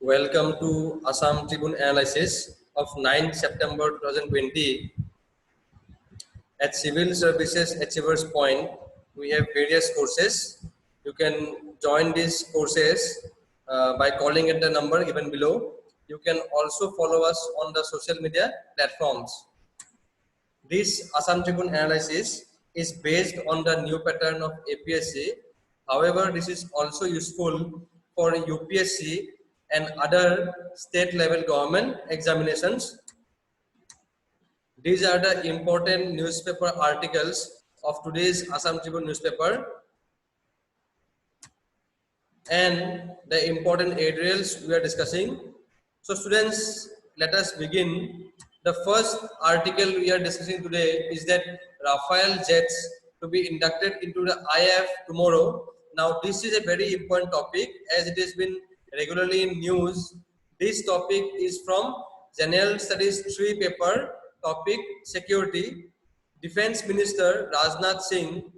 Welcome to Assam Tribune analysis of 9 September 2020. At Civil Services Achievers Point, we have various courses. You can join these courses by calling at the number given below. You can also follow us on the social media platforms. This Assam Tribune analysis is based on the new pattern of APSC. However, this is also useful for UPSC and other state level government examinations. These are the important newspaper articles of today's Assam Tribune newspaper and the important editorials we are discussing. So students, let us begin. The first article we are discussing today is that Rafale jets to be inducted into the IAF tomorrow. Now this is a very important topic as it has been regularly in news. This topic is from General Studies 3 paper, topic security. Defense Minister Rajnath Singh,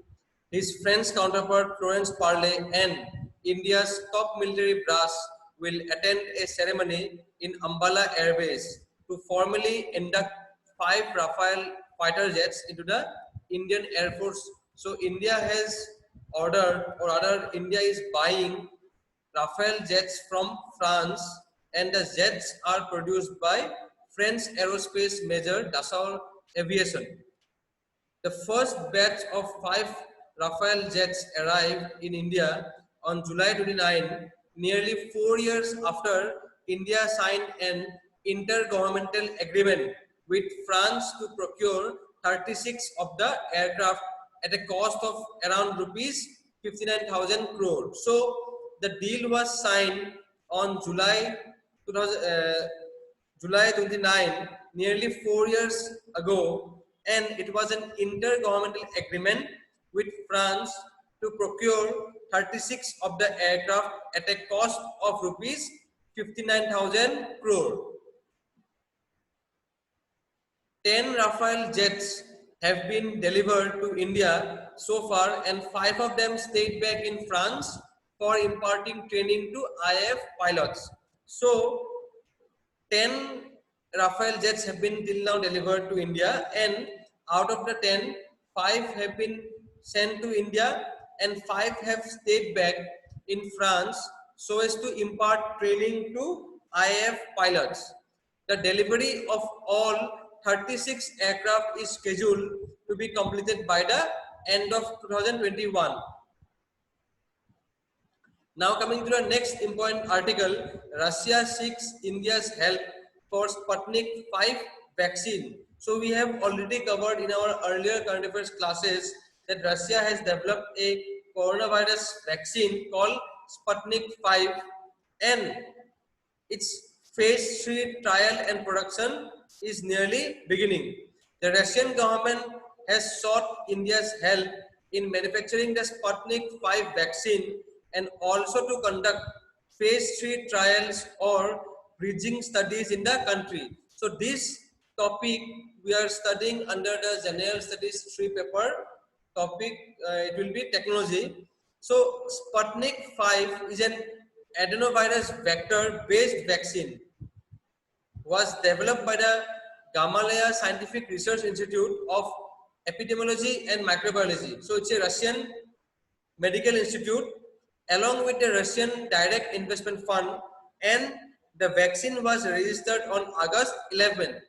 his French counterpart Florence Parly and India's top military brass will attend a ceremony in Ambala Air Base to formally induct 5 Rafale fighter jets into the Indian Air Force. So India has ordered, or rather India is buying Rafale jets from France, and the jets are produced by French aerospace major Dassault Aviation. The first batch of 5 Rafale jets arrived in India on July 29, nearly 4 years after India signed an intergovernmental agreement with France to procure 36 of the aircraft at a cost of around rupees 59,000 crore. So the deal was signed on July 29, nearly 4 years ago, and it was an intergovernmental agreement with France to procure 36 of the aircraft at a cost of rupees 59,000 crore. 10 Rafale jets have been delivered to India so far, and 5 of them stayed back in France for imparting training to IAF pilots. So 10 Rafale jets have been till now delivered to India, and out of the 10, 5 have been sent to India and 5 have stayed back in France so as to impart training to IAF pilots. The delivery of all 36 aircraft is scheduled to be completed by the end of 2021. Now coming to the next important article, Russia seeks India's help for Sputnik 5 vaccine. So we have already covered in our earlier current affairs classes that Russia has developed a coronavirus vaccine called Sputnik 5 and its phase 3 trial and production is nearly beginning. The Russian government has sought India's help in manufacturing the Sputnik 5 vaccine and also to conduct phase 3 trials or bridging studies in the country. So this topic we are studying under the General Studies 3 paper topic, it will be technology. So Sputnik 5 is an adenovirus vector based vaccine, was developed by the Gamaleya Scientific Research Institute of Epidemiology and Microbiology. So it's a Russian medical institute along with the Russian Direct Investment Fund, and the vaccine was registered on August 11.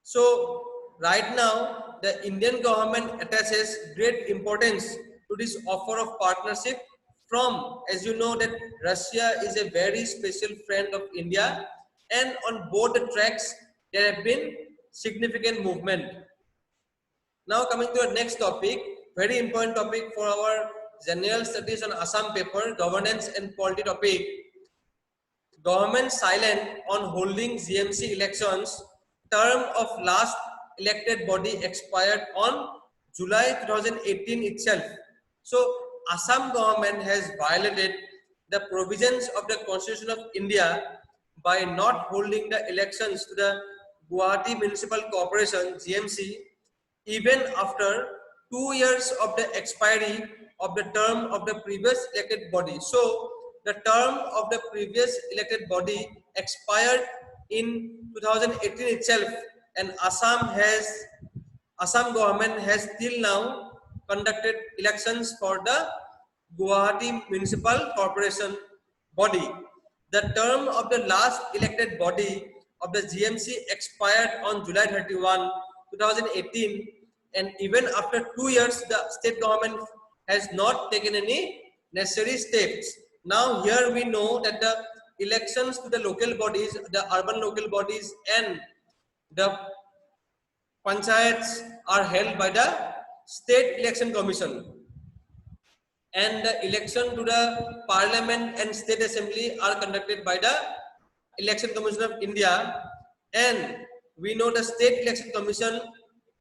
So right now the Indian government attaches great importance to this offer of partnership from, as you know, that Russia is a very special friend of India, and on both the tracks there have been significant movement. Now coming to the next topic, very important topic for our General Studies on Assam paper, governance and polity topic. Government silent on holding GMC elections. Term of last elected body expired on July 2018 itself. So Assam government has violated the provisions of the Constitution of India by not holding the elections to the Guwahati Municipal Corporation GMC even after 2 years of the expiry of the term of the previous elected body. So the term of the previous elected body expired in 2018 itself, and Assam government has till now conducted elections for the Guwahati Municipal Corporation body. The term of the last elected body of the GMC expired on July 31, 2018, and even after 2 years, the state government has not taken any necessary steps. Now here we know that the elections to the local bodies, the urban local bodies and the panchayats are held by the State Election Commission, and the election to the Parliament and State Assembly are conducted by the Election Commission of India, and we know the State Election Commission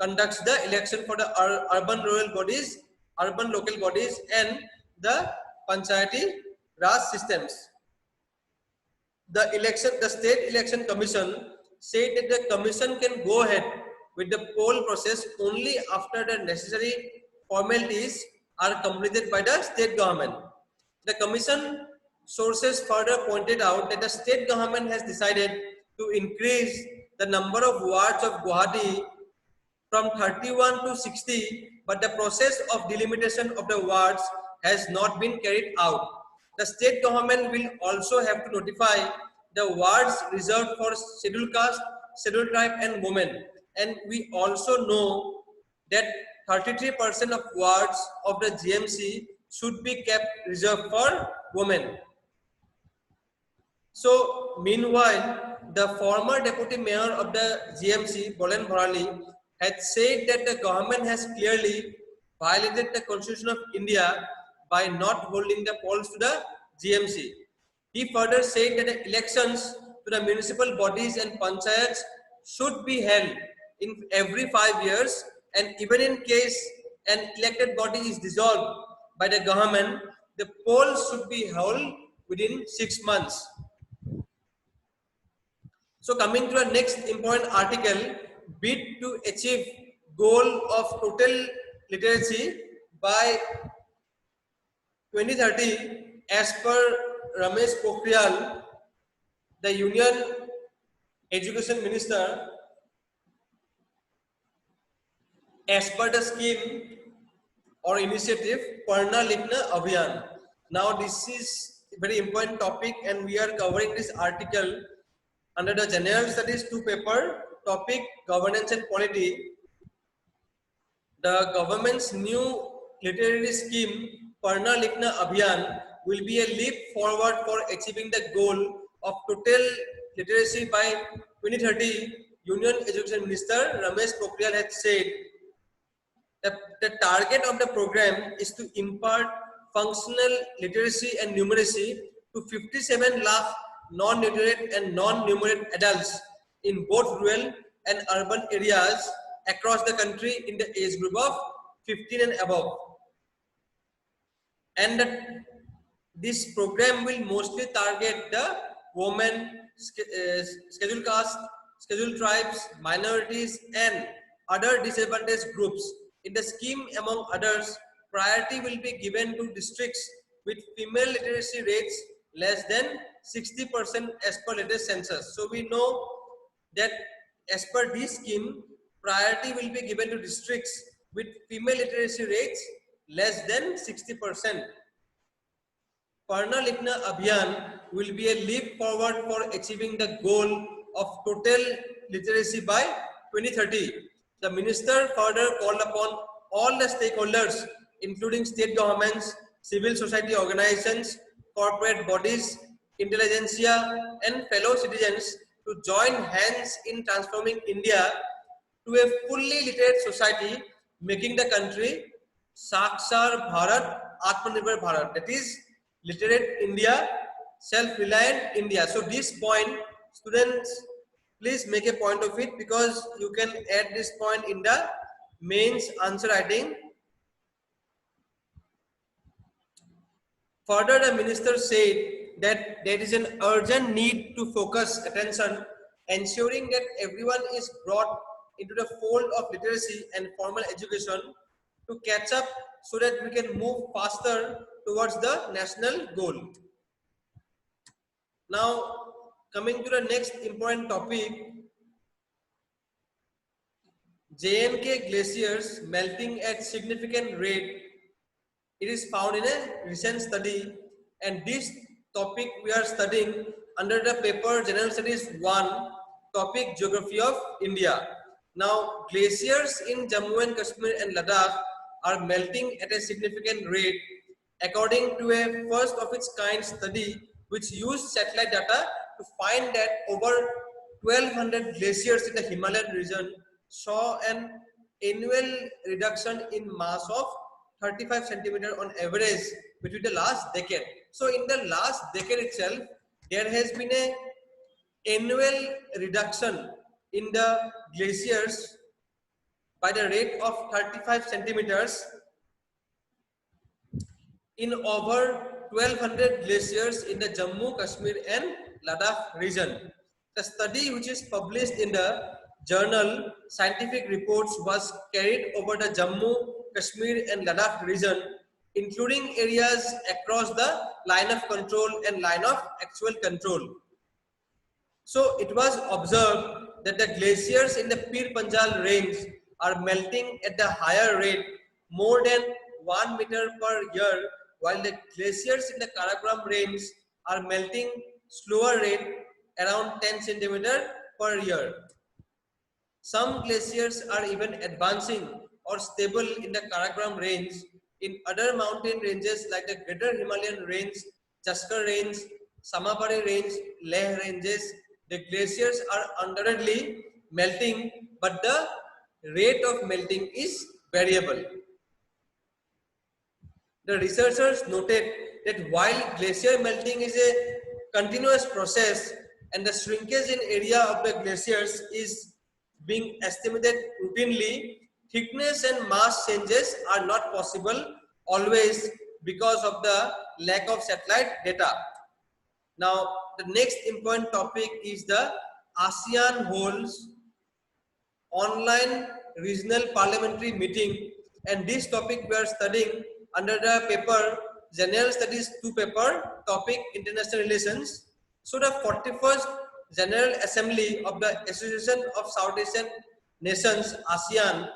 conducts the election for the urban rural bodies, urban local bodies and the Panchayati Raj systems. The State Election Commission said that the commission can go ahead with the poll process only after the necessary formalities are completed by the state government. The commission sources further pointed out that the state government has decided to increase the number of wards of Guwahati from 31 to 60, but the process of delimitation of the wards has not been carried out. The state government will also have to notify the wards reserved for scheduled caste, scheduled tribe and women. And we also know that 33% of wards of the GMC should be kept reserved for women. So meanwhile, the former deputy mayor of the GMC, Bolen Bharali, had said that the government has clearly violated the Constitution of India by not holding the polls to the GMC. He further said that the elections to the municipal bodies and panchayats should be held in every 5 years, and even in case an elected body is dissolved by the government, the polls should be held within 6 months. So coming to the next important article, bid to achieve goal of total literacy by 2030 as per Ramesh Pokhriyal, the Union Education Minister, as per the scheme or initiative Padhna Likhna Abhiyan. Now this is a very important topic and we are covering this article under the General Studies 2 paper, topic Governance and Polity. The government's new literary scheme Padhna Likhna Abhiyan will be a leap forward for achieving the goal of total literacy by 2030. Union Education Minister Ramesh Pokhriyal had said that the target of the program is to impart functional literacy and numeracy to 57 lakh non-literate and non-numerate adults in both rural and urban areas across the country in the age group of 15 and above. And this program will mostly target the women, scheduled caste, scheduled tribes, minorities and other disadvantaged groups. In the scheme, among others, priority will be given to districts with female literacy rates less than 60% as per latest census. So we know that as per this scheme, priority will be given to districts with female literacy rates less than 60%. Padhna Likhna Abhiyan will be a leap forward for achieving the goal of total literacy by 2030. The minister further called upon all the stakeholders, including state governments, civil society organizations, corporate bodies, intelligentsia, and fellow citizens to join hands in transforming India to a fully literate society, making the country Sakshar Bharat, Atmanirbhar Bharat, that is literate India, self-reliant India. So this point, students, please make a point of it because you can add this point in the mains answer writing. Further, the minister said that there is an urgent need to focus attention, ensuring that everyone is brought into the fold of literacy and formal education to catch up so that we can move faster towards the national goal. Now coming to the next important topic, JNK glaciers melting at significant rate. It is found in a recent study, and this topic we are studying under the paper General Studies 1, topic Geography of India. Now, glaciers in Jammu and Kashmir and Ladakh are melting at a significant rate according to a first of its kind study which used satellite data to find that over 1200 glaciers in the Himalayan region saw an annual reduction in mass of 35 centimeter on average between the last decade. So in the last decade itself, there has been a annual reduction in the glaciers by the rate of 35 centimeters in over 1200 glaciers in the Jammu, Kashmir and Ladakh region. The study, which is published in the journal Scientific Reports, was carried over the Jammu, Kashmir and Ladakh region, including areas across the line of control and line of actual control. So it was observed that the glaciers in the Pir Panjal range are melting at the higher rate, more than 1 meter per year, while the glaciers in the Karakoram range are melting slower rate, around 10 centimeter per year. Some glaciers are even advancing or stable in the Karakoram range. In other mountain ranges like the Greater Himalayan range, Jaskar range, Samabari range, Leh ranges, the glaciers are undoubtedly melting, but the rate of melting is variable. The researchers noted that while glacier melting is a continuous process and the shrinkage in area of the glaciers is being estimated routinely, thickness and mass changes are not possible always because of the lack of satellite data. Now, the next important topic is the ASEAN holds online regional parliamentary meeting, and this topic we are studying under the paper General Studies 2 paper, topic International Relations. So the 41st General Assembly of the Association of South Asian Nations ASEAN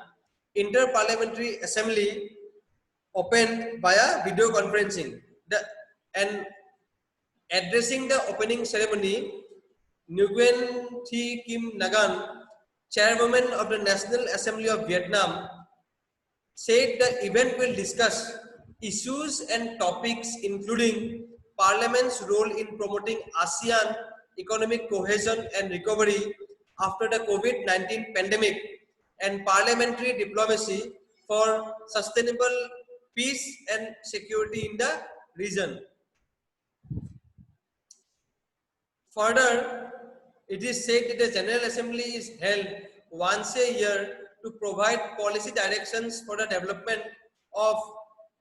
Inter-Parliamentary Assembly opened via video conferencing. And addressing the opening ceremony, Nguyen Thi Kim Nagan, chairwoman of the National Assembly of Vietnam, said the event will discuss issues and topics including Parliament's role in promoting ASEAN economic cohesion and recovery after the COVID-19 pandemic and parliamentary diplomacy for sustainable peace and security in the region. Further, it is said that the General Assembly is held once a year to provide policy directions for the development of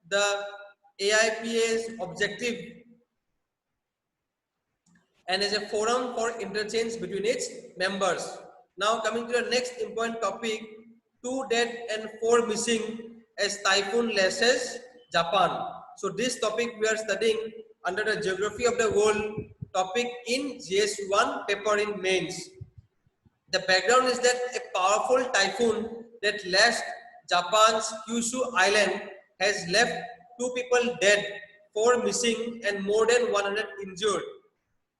the AIPA's objective and as a forum for interchange between its members. Now coming to the next important topic, 2 dead and 4 missing as typhoon lashes Japan. So this topic we are studying under the Geography of the World topic in GS1 paper in mains. The background is that a powerful typhoon that lashed Japan's Kyushu island has left 2 people dead, 4 missing and more than 100 injured.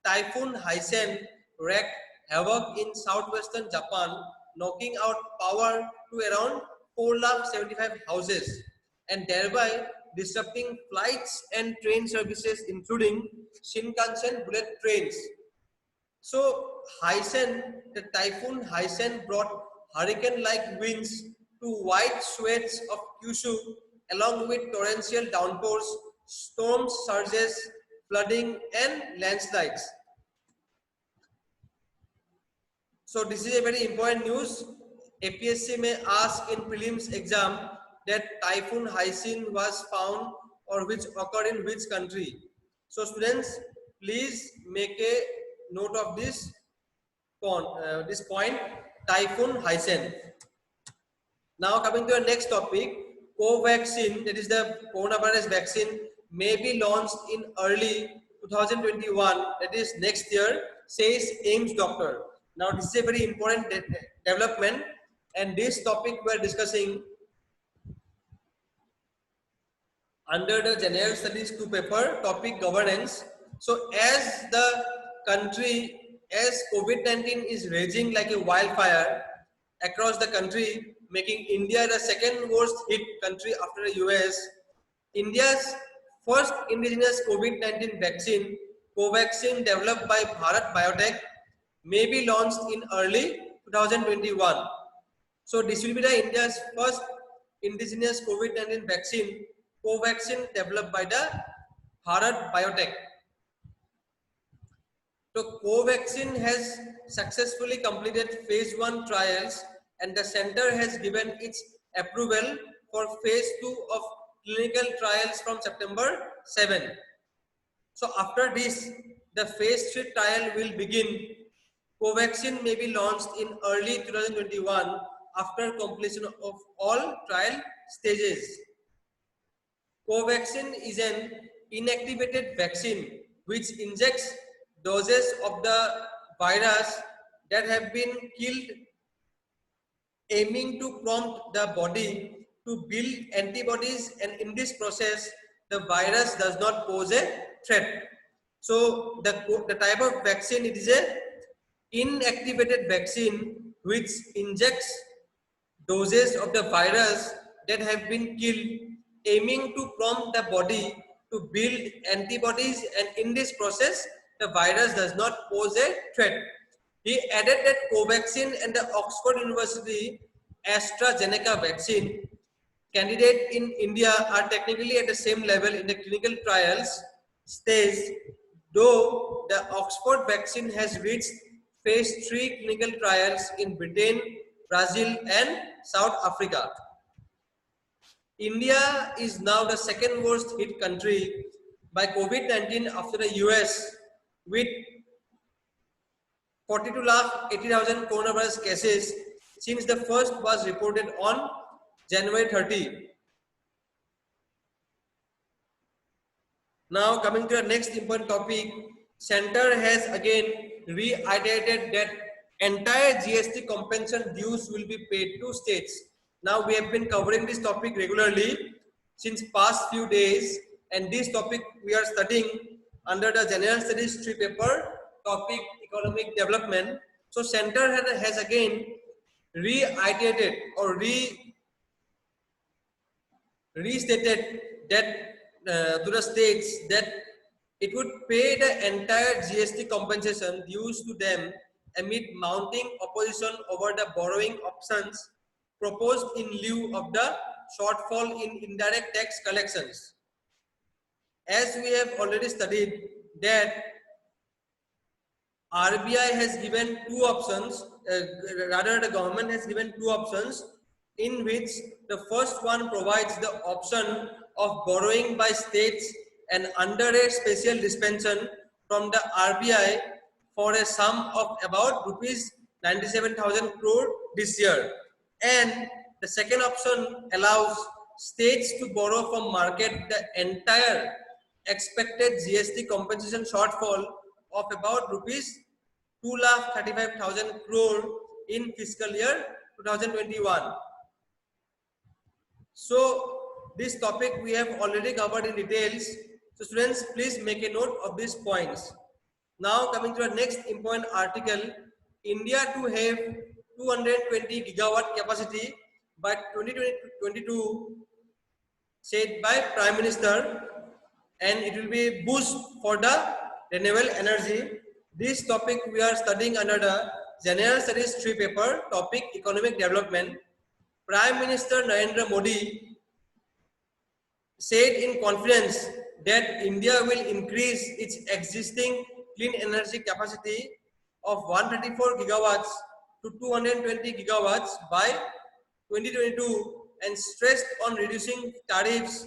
Typhoon Haisen wreaked havoc in southwestern Japan, knocking out power to around 475,000 houses and thereby disrupting flights and train services including Shinkansen bullet trains. So the typhoon Haisen brought hurricane-like winds to wide swathes of Kyushu along with torrential downpours, storm surges, flooding and landslides. So this is a very important news. APSC may ask in prelims exam that Typhoon Haisen was found or which occurred in which country. So students, please make a note of this point, Typhoon Haisen. Now coming to the next topic, Covaxin, that is the coronavirus vaccine, may be launched in early 2021, that is next year, says AIMS doctor. Now this is a very important development, and this topic we are discussing under the General Studies 2 paper, topic governance. So as the country, as COVID-19 is raging like a wildfire across the country, making India the second worst hit country after the US, India's first indigenous COVID-19 vaccine, Covaxin, developed by Bharat Biotech, may be launched in early 2021. So this will be the India's first indigenous COVID-19 vaccine, Covaxin, developed by the Bharat Biotech. So Covaxin has successfully completed phase 1 trials, and the center has given its approval for phase 2 of clinical trials from September 7. So after this, the phase 3 trial will begin. Covaxin may be launched in early 2021 after completion of all trial stages. Covaxin is an inactivated vaccine which injects doses of the virus that have been killed, aiming to prompt the body to build antibodies, and in this process the virus does not pose a threat. So the type of vaccine, it is a inactivated vaccine which injects doses of the virus that have been killed, aiming to prompt the body to build antibodies, and in this process the virus does not pose a threat. He added that Covaxin and the Oxford University AstraZeneca vaccine candidate in India are technically at the same level in the clinical trials stage, though the Oxford vaccine has reached phase 3 clinical trials in Britain, Brazil and South Africa. India is now the second worst hit country by COVID-19 after the US, with 42,80,000 coronavirus cases since the first was reported on January 30. Now coming to the next important topic, Center has again reiterated that entire GST compensation dues will be paid to states. Now we have been covering this topic regularly since past few days, and this topic we are studying under the General Studies 3 paper, topic economic development. So Center has again reiterated or restated that to the states that it would pay the entire GST compensation dues to them amid mounting opposition over the borrowing options proposed in lieu of the shortfall in indirect tax collections. As we have already studied that RBI has given two options, rather the government has given two options, in which the first one provides the option of borrowing by states and under a special dispensation from the RBI for a sum of about rupees 97,000 crore this year, and the second option allows states to borrow from market the entire expected GST compensation shortfall of about rupees 2,35,000 crore in fiscal year 2021. So this topic we have already covered in details. So students, please make a note of these points. Now coming to the next important article, India to have 220 gigawatt capacity by 2022 said by Prime Minister, and it will be boost for the renewable energy. This topic we are studying under the General Studies 3 paper, topic economic development. Prime Minister Narendra Modi said in confidence that India will increase its existing clean energy capacity of 134 gigawatts to 220 gigawatts by 2022 and stressed on reducing tariffs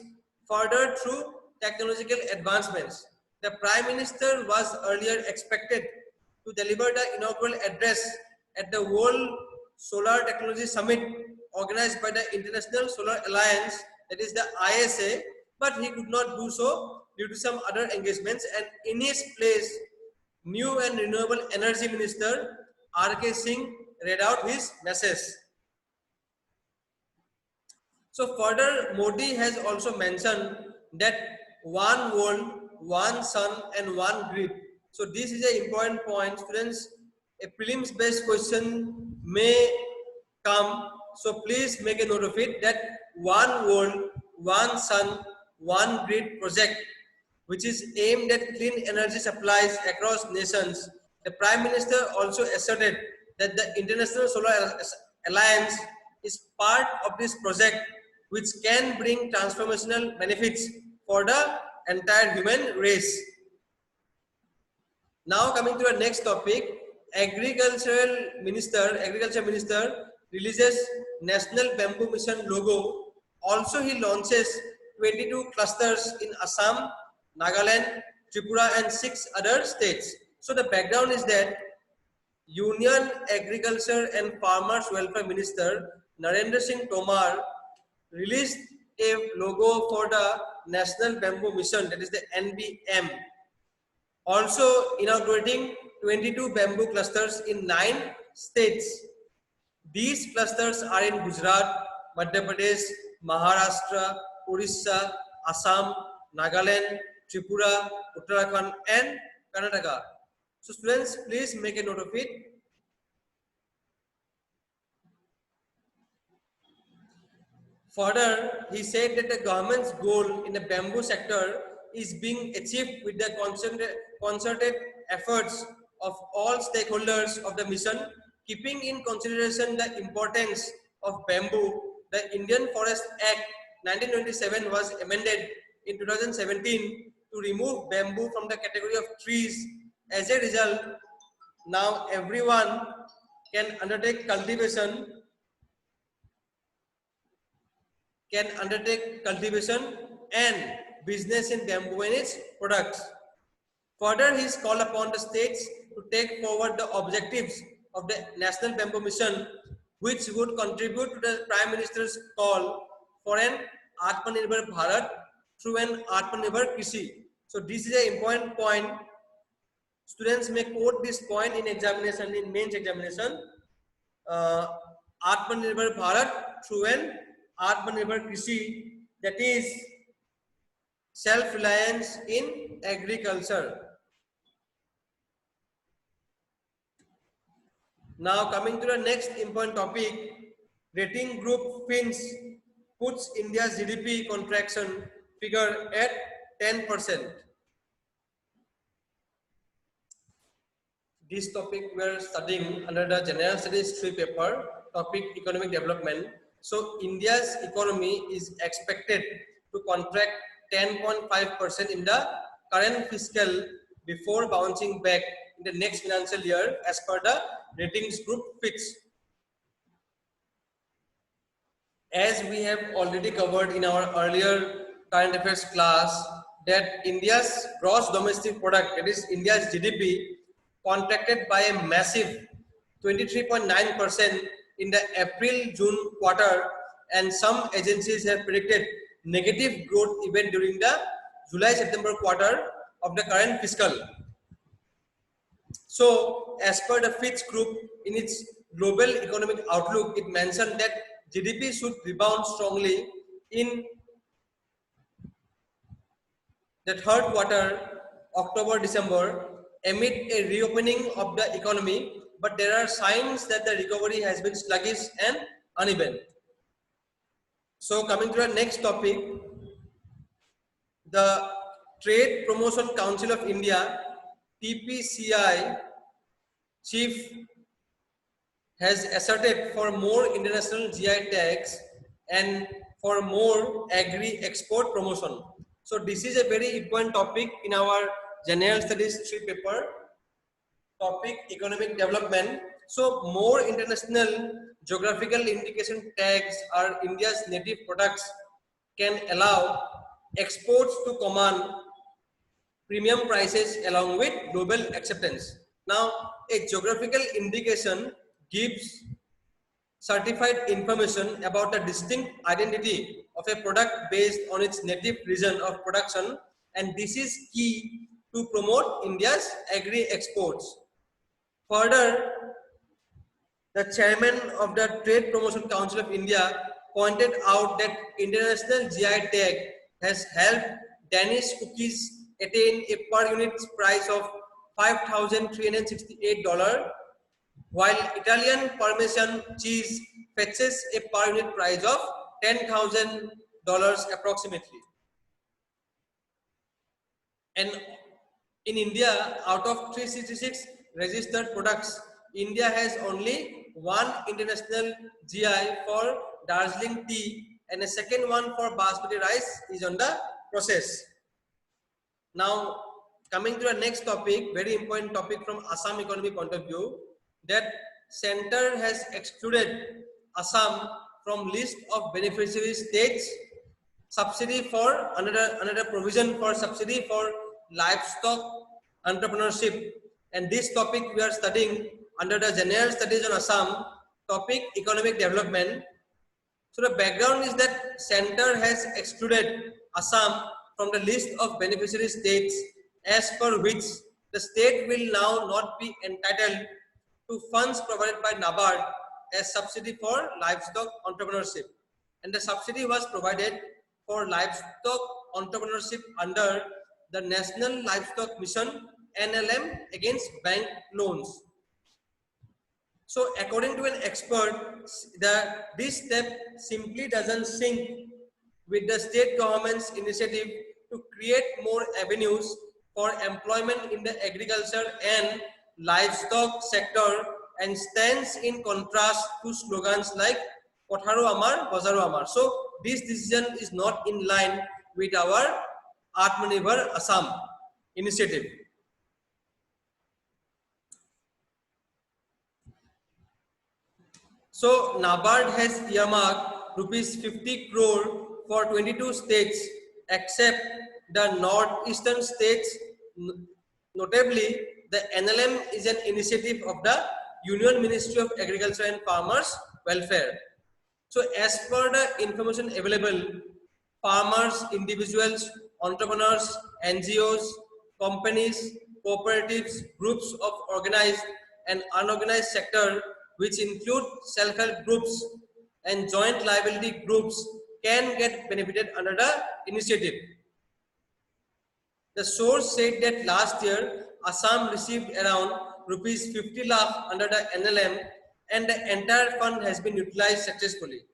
further through technological advancements. The Prime Minister was earlier expected to deliver the inaugural address at the World Solar Technology Summit organized by the International Solar Alliance, that is the ISA, but he could not do so due to some other engagements, and in his place, new and renewable energy minister R.K. Singh read out his message. So further, Modi has also mentioned that one world, one sun and one grid. So this is an important point, students. A prelims based question may come. So please make a note of it that one world, one sun, one grid project, which is aimed at clean energy supplies across nations. The Prime Minister also asserted that the International Solar Alliance is part of this project, which can bring transformational benefits for the entire human race. Now coming to the next topic, Agriculture Minister releases National Bamboo Mission logo. Also, he launches 22 clusters in Assam, Nagaland, Tripura, and 6 other states. So the background is that Union Agriculture and Farmers Welfare Minister Narendra Singh Tomar released a logo for the National Bamboo Mission, that is the NBM. Also inaugurating 22 bamboo clusters in 9 states. These clusters are in Gujarat, Madhya Pradesh, Maharashtra, Orissa, Assam, Nagaland, Tripura, Uttarakhand, and Karnataka. So students, please make a note of it. Further, he said that the government's goal in the bamboo sector is being achieved with the concerted efforts of all stakeholders of the mission, keeping in consideration the importance of bamboo. The Indian Forest Act 1927 was amended in 2017 to remove bamboo from the category of trees. As a result, now everyone can undertake cultivation and business in bamboo and its products. Further, he is called upon the states to take forward the objectives of the National Bamboo Mission, which would contribute to the Prime Minister's call for an Atmanirbhar Bharat through an Atmanirbhar Krishi. So this is an important point. Students may quote this point in examination, in mains examination. Atmanirbhar Bharat through an Atmanirbhar Krishi, that is self-reliance in agriculture. Now coming to the next important topic, rating group Fins puts India's GDP contraction figure at 10%. This topic we are studying under the General Studies 3 paper, topic economic development. So India's economy is expected to contract 10.5% in the current fiscal before bouncing back in the next financial year as per the ratings group Fitch. As we have already covered in our earlier current affairs class, that India's gross domestic product, that is India's GDP, contracted by a massive 23.9% in the April-June quarter, and some agencies have predicted negative growth even during the July-September quarter of the current fiscal. So, as per the Fitch Group, in its global economic outlook, it mentioned that GDP should rebound strongly in the third quarter, October-December, amid a reopening of the economy, but there are signs that the recovery has been sluggish and uneven. So coming to the next topic, the Trade Promotion Council of India, TPCI chief has asserted for more international GI tags and for more agri-export promotion. So this is a very important topic in our General Studies 3 paper, topic economic development. So more international geographical indication tags are India's native products can allow exports to command premium prices along with global acceptance. Now, a geographical indication gives certified information about the distinct identity of a product based on its native region of production and this is key to promote India's agri exports. Further, the chairman of the Trade Promotion Council of India pointed out that international GI tag has helped Danish cookies attain a per unit price of $5,368, while Italian Parmesan cheese fetches a per unit price of $10,000 approximately. And in India, out of 366 registered products, India has only one international GI for Darjeeling tea, and a second one for basmati rice is on the process. Now, coming to the next topic, very important topic from Assam economy point of view, that center has excluded Assam from list of beneficiary states, subsidy for another provision for subsidy for livestock entrepreneurship, and this topic we are studying under the general studies on Assam topic economic development. So the background is that center has excluded Assam from the list of beneficiary states, as per which the state will now not be entitled to funds provided by NABARD as subsidy for livestock entrepreneurship, and the subsidy was provided for livestock entrepreneurship under the National Livestock Mission (NLM) against bank loans. So according to an expert, this step simply doesn't sync with the state government's initiative to create more avenues for employment in the agriculture and livestock sector, and stands in contrast to slogans like Potharu Amar, Bazaru Amar. So this decision is not in line with our Atmanirbhar Assam initiative. So NABARD has earmarked rupees 50 crore for 22 states except the northeastern states. Notably, the NLM is an initiative of the Union Ministry of Agriculture and Farmers Welfare. So as per the information available, farmers, individuals, entrepreneurs, NGOs, companies, cooperatives, groups of organized and unorganized sector, which include self-help groups and joint liability groups, can get benefited under the initiative. The source said that last year, Assam received around rupees 50 lakh under the NLM, and the entire fund has been utilized successfully.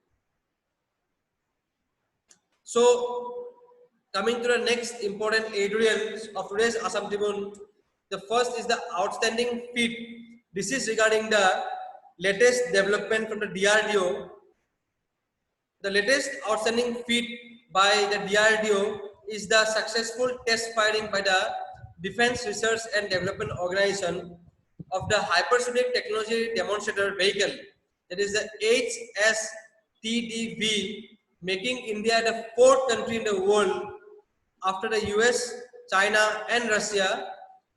So, coming to the next important editorials of today's Assam Tribune, the first is the outstanding feat. This is regarding the latest development from the DRDO. The latest outstanding feat by the DRDO is the successful test firing by the Defense Research and Development Organization of the hypersonic technology demonstrator vehicle, that is the HSTDV, making India the fourth country in the world after the US, China and Russia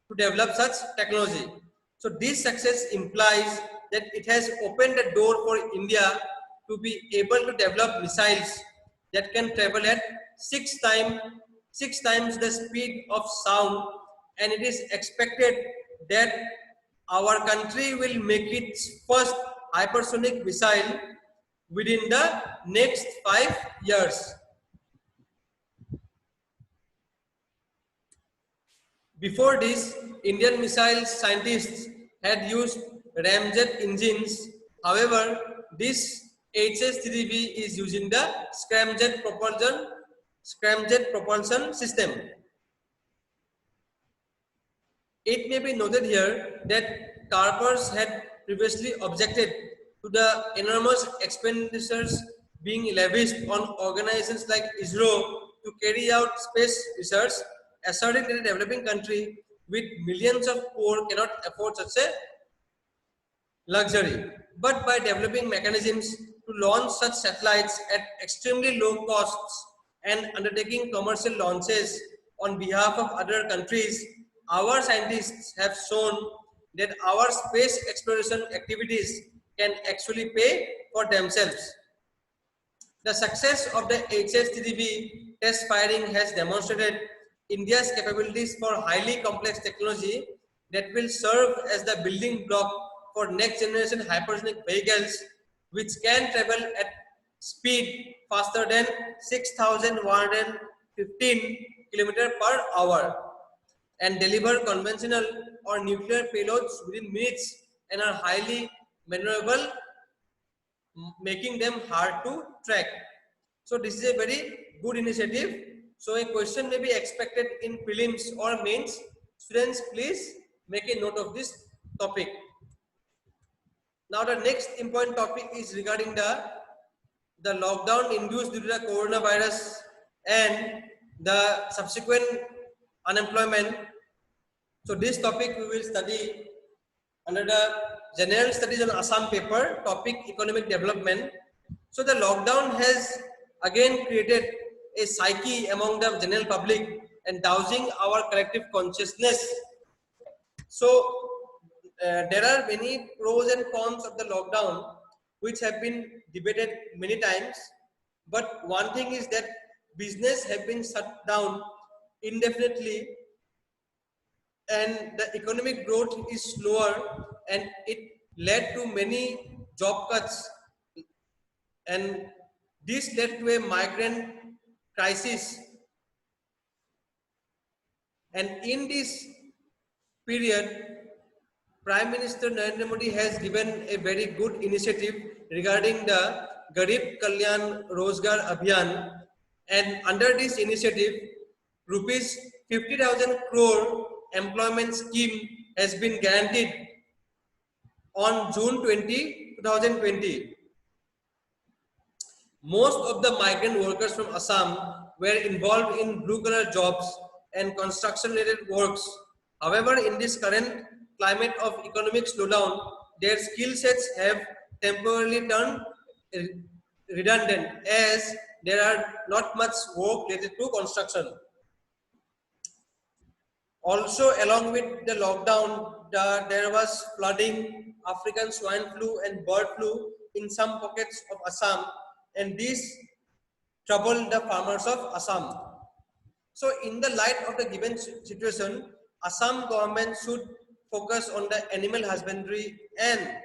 to develop such technology. So this success implies that it has opened the door for India to be able to develop missiles that can travel at six times the speed of sound, and it is expected that our country will make its first hypersonic missile within the next 5 years. Before this, Indian missile scientists had used ramjet engines. However, this HSTDV is using the scramjet propulsion system. It may be noted here that CARPers had previously objected to the enormous expenditures being lavished on organizations like ISRO to carry out space research, asserting that a developing country with millions of poor cannot afford such a luxury. But by developing mechanisms to launch such satellites at extremely low costs and undertaking commercial launches on behalf of other countries, our scientists have shown that our space exploration activities can actually pay for themselves. The success of the HSTDV test firing has demonstrated India's capabilities for highly complex technology that will serve as the building block for next generation hypersonic vehicles which can travel at speed faster than 6,115 km per hour and deliver conventional or nuclear payloads within minutes and are highly maneuverable, making them hard to track. So this is a very good initiative. So a question may be expected in prelims or mains. Students, please make a note of this topic. Now the next important topic is regarding the lockdown induced due to the coronavirus and the subsequent unemployment. So this topic we will study under the general studies on Assam paper, topic economic development. So the lockdown has again created a psyche among the general public and dousing our collective consciousness. So there are many pros and cons of the lockdown which have been debated many times. But one thing is that business have been shut down indefinitely and the economic growth is slower and it led to many job cuts and this led to a migrant crisis, and in this period Prime Minister Narendra Modi has given a very good initiative regarding the Garib Kalyan Rozgar Abhiyan, and under this initiative rupees 50,000 crore employment scheme has been guaranteed on June 2020. Most of the migrant workers from Assam were involved in blue-collar jobs and construction-related works. However, in this current climate of economic slowdown, their skill sets have temporarily turned redundant as there are not much work related to construction. Also, along with the lockdown, there was flooding, African swine flu and bird flu in some pockets of Assam, and these troubled the farmers of Assam. So in the light of the given situation, Assam government should focus on the animal husbandry and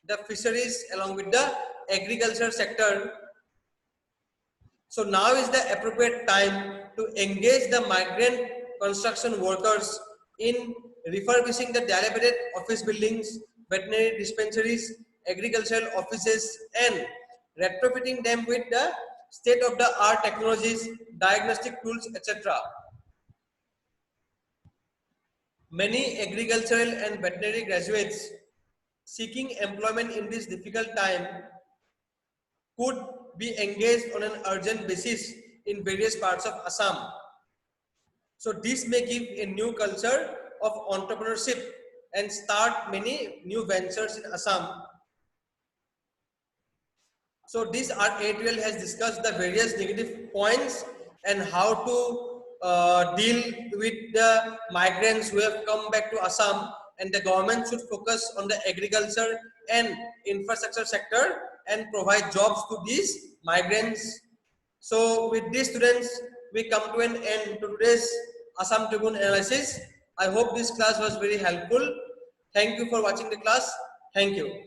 the fisheries along with the agriculture sector. So now is the appropriate time to engage the migrant construction workers in refurbishing the dilapidated office buildings, veterinary dispensaries, agricultural offices, and retrofitting them with the state-of-the-art technologies, diagnostic tools, etc. Many agricultural and veterinary graduates seeking employment in this difficult time could be engaged on an urgent basis in various parts of Assam. So this may give a new culture of entrepreneurship and start many new ventures in Assam. So this art editorial has discussed the various negative points and how to deal with the migrants who have come back to Assam, and the government should focus on the agriculture and infrastructure sector and provide jobs to these migrants. So with these students, we come to an end to today's Assam Tribune analysis. I hope this class was very helpful. Thank you for watching the class. Thank you.